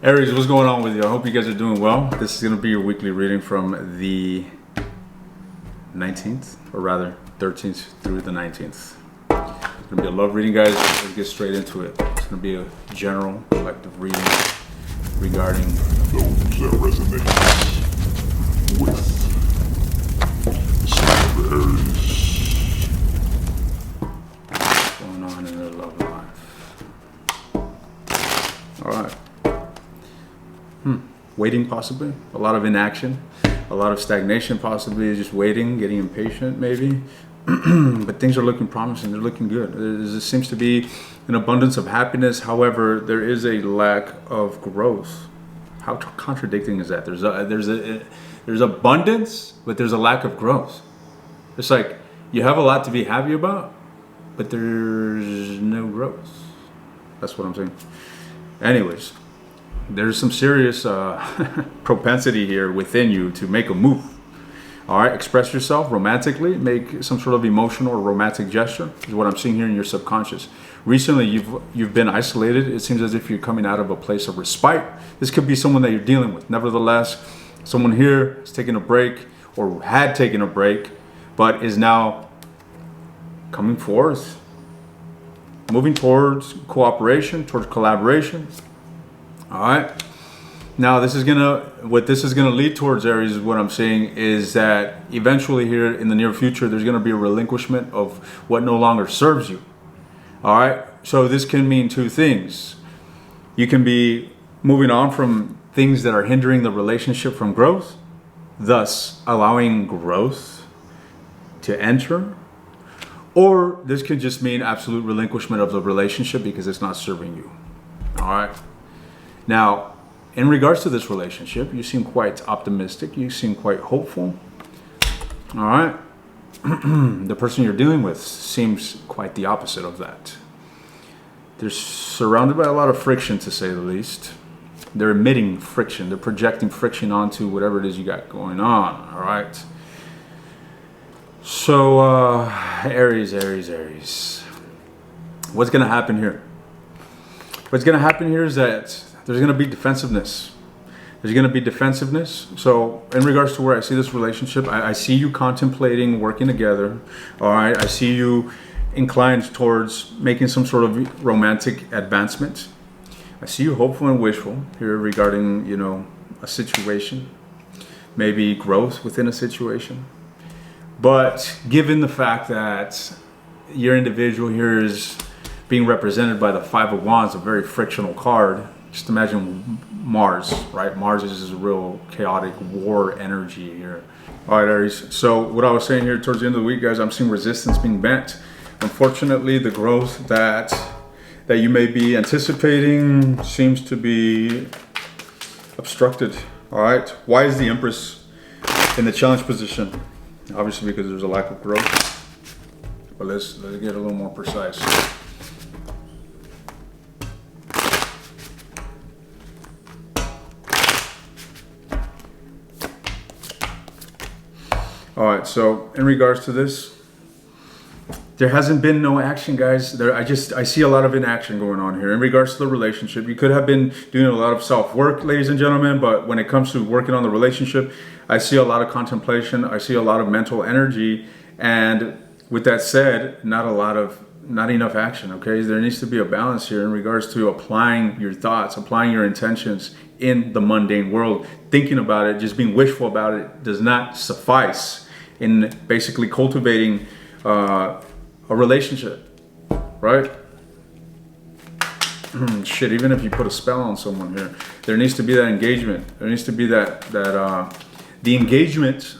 Aries, what's going on with you? I hope you guys are doing well. This is going to be your weekly reading from the 19th, or rather 13th through the 19th. It's going to be a love reading, guys. Let's get straight into it. It's going to be a general, collective reading regarding those that resonate with the sign of Aries. what's going on in their love life. All right. Waiting, possibly. A lot of inaction. A lot of stagnation, possibly. Just waiting, getting impatient, maybe. But things are looking promising. They're looking good. There seems to be an abundance of happiness. However, there is a lack of growth. How contradicting is that? There's abundance, but there's a lack of growth. It's like you have a lot to be happy about, but there's no growth. That's what I'm saying. Anyways, there's some serious propensity here within you to make a move. All right, express yourself romantically, make some sort of emotional or romantic gesture is what I'm seeing here in your subconscious. Recently, you've been isolated. It seems as if you're coming out of a place of respite. This could be someone that you're dealing with. Nevertheless, someone here is taking a break or had taken a break, but is now coming forth, moving towards cooperation, towards collaboration. All right. Now, what this is gonna lead towards, Aries, is what I'm saying is that eventually here in the near future, there's gonna be a relinquishment of what no longer serves you. All right. So this can mean two things. You can be moving on from things that are hindering the relationship from growth, thus allowing growth to enter. Or this could just mean absolute relinquishment of the relationship because it's not serving you. All right. Now, in regards to this relationship, you seem quite optimistic. You seem quite hopeful. All right. The person you're dealing with seems quite the opposite of that. They're surrounded by a lot of friction, to say the least. They're emitting friction. They're projecting friction onto whatever it is you got going on. All right. So, Aries. What's going to happen here? What's going to happen here is that there's going to be defensiveness. There's going to be defensiveness. So in regards to where I see this relationship, I see you contemplating working together. All right. I see you inclined towards making some sort of romantic advancement. I see you hopeful and wishful here regarding, a situation, maybe growth within a situation. But given the fact that your individual here is being represented by the Five of Wands, a very frictional card, just imagine Mars, right? Mars is a real chaotic war energy here. All right, Aries. So what I was saying here towards the end of the week, guys, I'm seeing resistance being bent. Unfortunately, the growth that you may be anticipating seems to be obstructed. All right. Why is the Empress in the challenge position? Obviously, because there's a lack of growth. But let's get a little more precise. All right, so in regards to this, there hasn't been no action, guys. I see a lot of inaction going on here. In regards to the relationship, you could have been doing a lot of self-work, ladies and gentlemen, but when it comes to working on the relationship, I see a lot of contemplation. I see a lot of mental energy. And with that said, not enough action, okay? There needs to be a balance here in regards to applying your thoughts, applying your intentions in the mundane world. Thinking about it, just being wishful about it does not suffice in basically cultivating a relationship, right? Shit, even if you put a spell on someone here, there needs to be that engagement. There needs to be the engagement,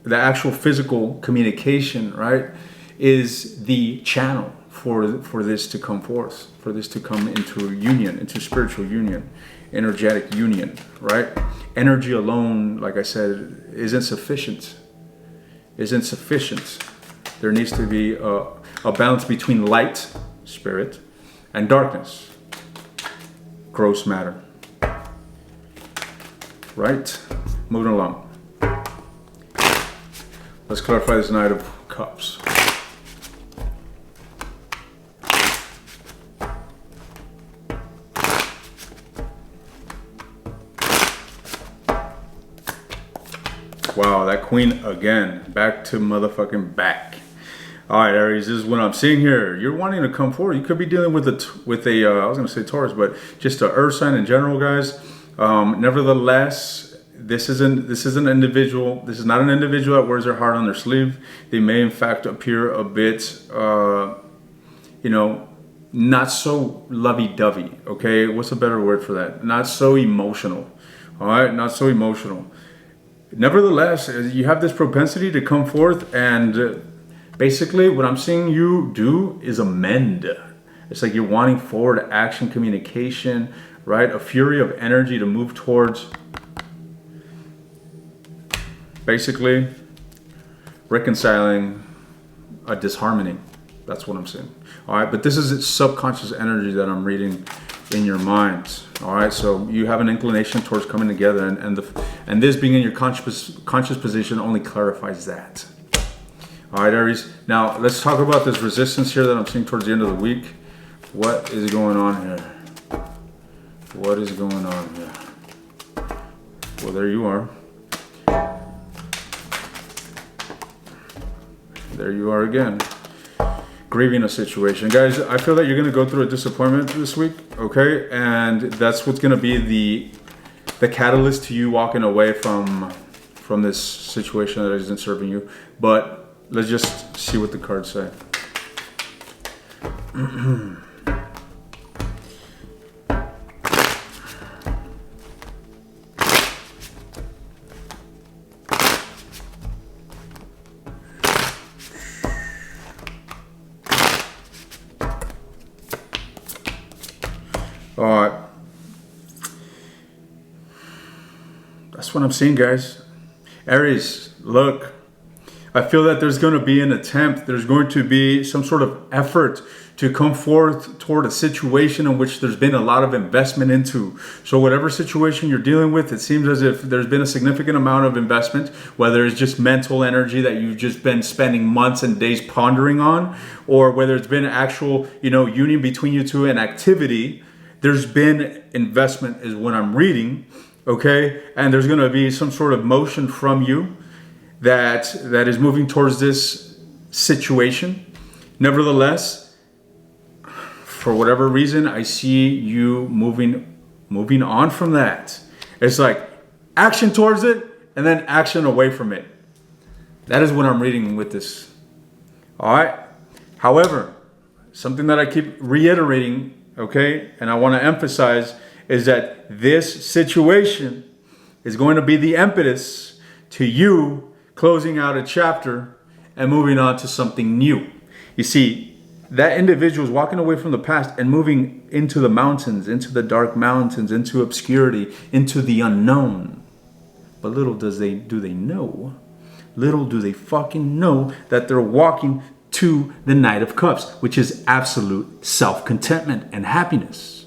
the actual physical communication, right, is the channel for this to come forth, for this to come into union, into spiritual union, energetic union, right? Energy alone, like I said, isn't sufficient. There needs to be a balance between light, spirit, and darkness, gross matter. Right? Moving along. Let's clarify this Knight of Cups. Wow, that queen again. Back to motherfucking back. All right, Aries, this is what I'm seeing here. You're wanting to come forward. You could be dealing with a I was going to say Taurus, but just an earth sign in general, guys. Nevertheless, this is an individual. This is not an individual that wears their heart on their sleeve. They may, in fact, appear a bit, not so lovey-dovey. Okay, what's a better word for that? Not so emotional. All right, not so emotional. Nevertheless, you have this propensity to come forth, and basically what I'm seeing you do is amend. It's like you're wanting forward action, communication, right? A fury of energy to move towards basically reconciling a disharmony. That's what I'm saying. All right, but this is subconscious energy that I'm reading in your mind. All right, so you have an inclination towards coming together, and this being in your conscious position only clarifies that. All right, Aries. Now let's talk about this resistance here that I'm seeing towards the end of the week. What is going on here? What is going on here? Well, there you are. There you are again. Grieving a situation. Guys, I feel that you're going to go through a disappointment this week, okay? And that's what's going to be the catalyst to you walking away from this situation that isn't serving you. But let's just see what the cards say. All right. That's what I'm seeing, guys. Aries, look, I feel that there's going to be an attempt. There's going to be some sort of effort to come forth toward a situation in which there's been a lot of investment into. So whatever situation you're dealing with, it seems as if there's been a significant amount of investment, whether it's just mental energy that you've just been spending months and days pondering on, or whether it's been actual, union between you two and activity. There's been investment is what I'm reading, okay? And there's going to be some sort of motion from you that is moving towards this situation. Nevertheless, for whatever reason, I see you moving on from that. It's like action towards it and then action away from it. That is what I'm reading with this. All right? However, something that I keep reiterating, okay, and I want to emphasize is that this situation is going to be the impetus to you closing out a chapter and moving on to something new. You see, that individual is walking away from the past and moving into the mountains, into the dark mountains, into obscurity, into the unknown. But little do they know, little do they fucking know that they're walking to the Knight of Cups, which is absolute self-contentment and happiness.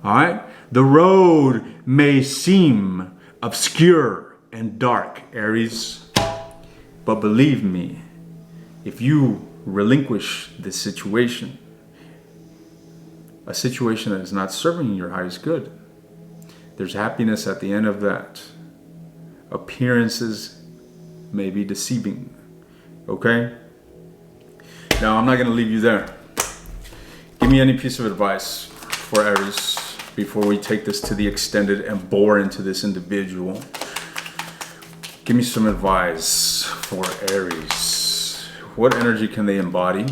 All right? The road may seem obscure and dark, Aries, but believe me, if you relinquish this situation, a situation that is not serving your highest good, there's happiness at the end of that. Appearances may be deceiving, okay? Now, I'm not going to leave you there. Give me any piece of advice for Aries before we take this to the extended and bore into this individual. Give me some advice for Aries. What energy can they embody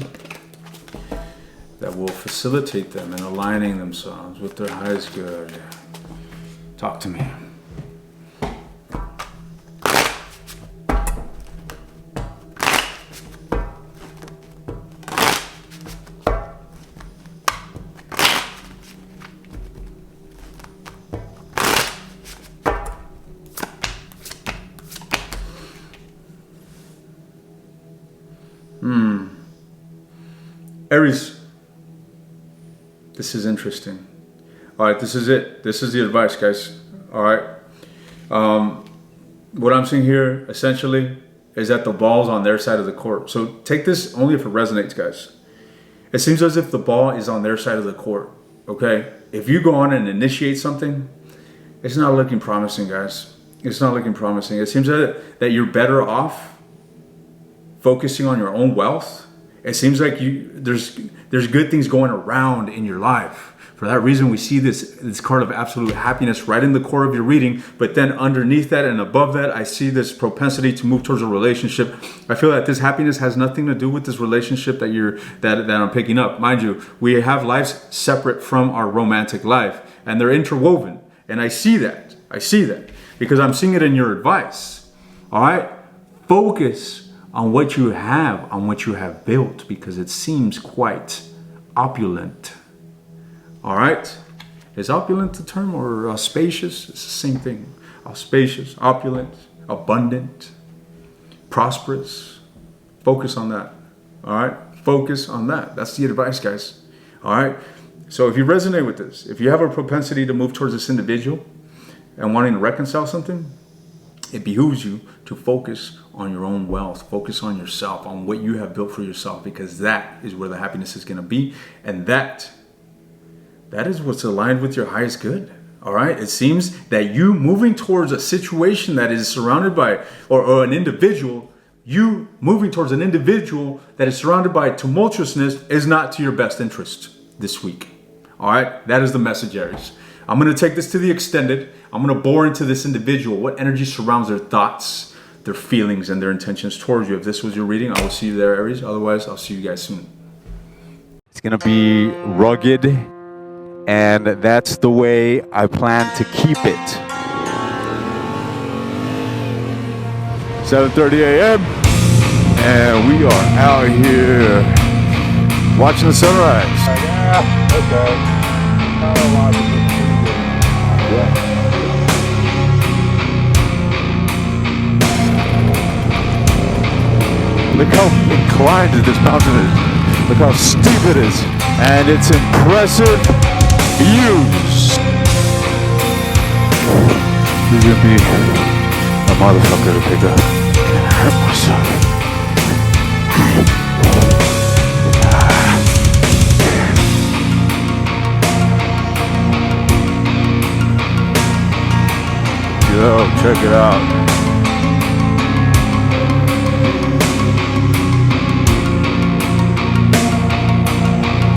that will facilitate them in aligning themselves with their highest good? Talk to me. Aries, this is interesting. All right, this is it. This is the advice, guys. All right. What I'm seeing here, essentially, is that the ball's on their side of the court. So take this only if it resonates, guys. It seems as if the ball is on their side of the court, okay? If you go on and initiate something, it's not looking promising, guys. It's not looking promising. It seems that you're better off focusing on your own wealth. It seems like there's good things going around in your life. For that reason, we see this card of absolute happiness right in the core of your reading. But then underneath that and above that, I see this propensity to move towards a relationship. I feel that this happiness has nothing to do with this relationship that I'm picking up. Mind you, we have lives separate from our romantic life, and they're interwoven. And I see that because I'm seeing it in your advice. All right, focus on what you have built, because it seems quite opulent. All right, is opulent a term, or spacious? It's the same thing. Spacious, opulent, abundant, prosperous. Focus on that. All right, focus on that. That's the advice, guys. All right, so if you resonate with this, if you have a propensity to move towards this individual and wanting to reconcile something, it behooves you to focus on your own wealth, focus on yourself, on what you have built for yourself, because that is where the happiness is going to be, and that is what's aligned with your highest good. All right, it seems that you moving towards a situation that is surrounded by, or an individual, you moving towards an individual that is surrounded by tumultuousness is not to your best interest this week. All right, that is the message, Aries. I'm going to take this to the extended. I'm going to bore into this individual. What energy surrounds their thoughts, their feelings, and their intentions towards you. If this was your reading, I will see you there, Aries. Otherwise, I'll see you guys soon. It's going to be rugged, and that's the way I plan to keep it. 7:30 a.m. and we are out here watching the sunrise. Yeah, okay. Not a lot of it. Yeah. Look how inclined this mountain is. Look how steep it is. And it's impressive views. This is gonna be a motherfucker to pick up. I hurt myself. Yo, check it out.